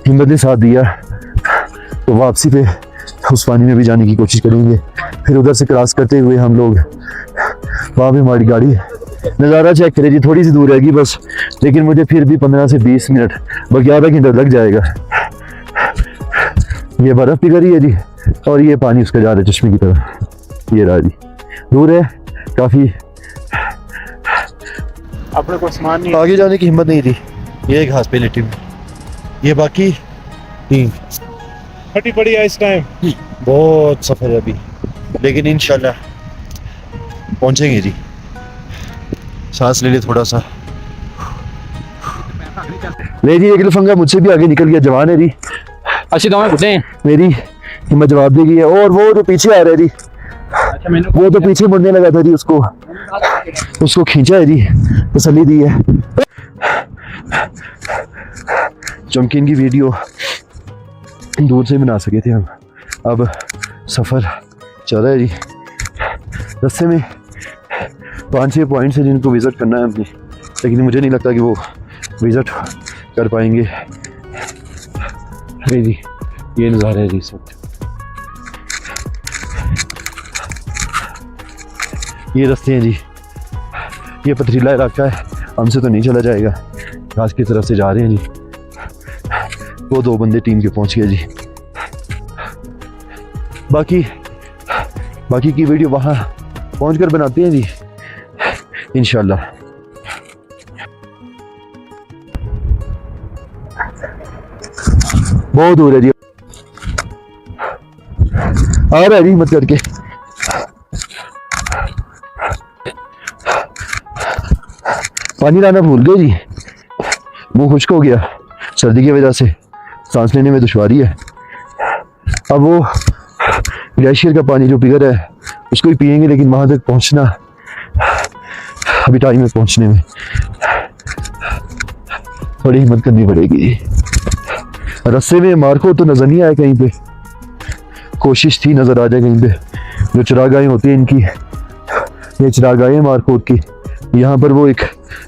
हिम्मत ने साथ दिया तो वापसी पे उस पानी में भी जाने की कोशिश करेंगे। फिर उधर से क्रॉस करते हुए हम लोग वहाँ पे हमारी गाड़ी नज़ारा चेक करें जी, थोड़ी सी दूर रहेगी बस, लेकिन मुझे फिर भी 15 से 20 मिनट बल्कि आधा घंटा लग जाएगा। ये बर्फ़ पिघल रही है जी और ये पानी उसका जा रहा है चश्मे की तरफ। ये रहा जी, दूर है काफ़ी, अपने को आसमान नहीं, आगे जाने की हिम्मत नहीं थी। ये घास पे लेटी हुई, ये बाकी टीम फटी पड़ी है इस टाइम। बहुत सफ़र है अभी, लेकिन इंशाल्लाह पहुंचेंगे जी। सांस ले ले थोड़ा सा। ले जी, एक लफंगा मुझसे भी आगे निकल गया, जवान है जी। अच्छी दवा में घुटे हैं। मेरी हिम्मत जवाब देगी है। और वो जो पीछे आ रहा है जी, वो तो पीछे मुड़ने लगा था जी, उसको खींचा है जी, तसल्ली दी है। चमकीन की वीडियो दूर से बना सके थे हम। अब सफ़र चल रहा है जी, रास्ते में 5-6 पॉइंट्स हैं जिनको विज़िट करना है हमने, लेकिन मुझे नहीं लगता कि वो विज़िट कर पाएंगे। अरे जी, ये नज़ारा है जी इस वक्त। ये रास्ते हैं जी, ये पथरीला इलाका है, हमसे तो नहीं चला जाएगा। घास की तरफ से जा रहे हैं जी। वो 2 बंदे टीम के पहुंच गए जी। बाकी की वीडियो वहाँ पहुंचकर बनाते हैं जी इंशाल्लाह। बहुत दूर है जी, आ रहा है जी, मत करके। पानी लाना भूल गए जी, मुंह खुश्क हो गया सर्दी की वजह से, सांस लेने में दुश्वारी है। अब वो ग्लेशियर का पानी जो पिघल है उसको ही पिएंगे, लेकिन वहाँ तक पहुँचना अभी टाइम है, पहुँचने में थोड़ी हिम्मत करनी पड़ेगी। रास्ते में मार्को तो नजर नहीं आया कहीं पे, कोशिश थी नजर आ जाए कहीं पे। जो चरागाहें होती हैं इनकी, ये चरागाहें मार्कोट की, यहाँ पर वो एक